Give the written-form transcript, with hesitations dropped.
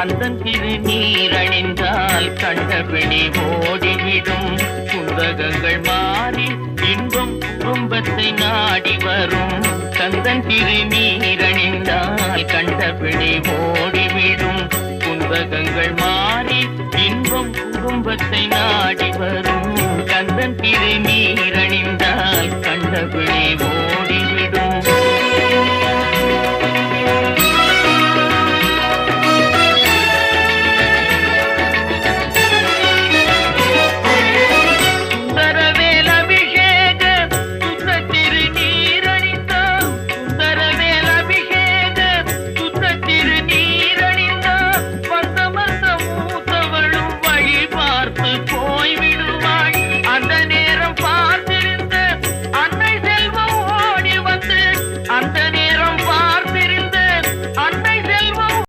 கந்தன் திருநீரணிந்தால் கண்டபிடி ஓடிவிடும். குந்தகங்கள் மாறி இன்பம் குடும்பத்தை நாடி வரும். கந்தன் திருநீரணிந்தால் கண்டபிடி ஓடிவிடும். குந்தகங்கள் மாறி இன்பம் குடும்பத்தை நாடி வரும். கந்தன் திருநீரணிந்தால் கண்டபிடி ஓடி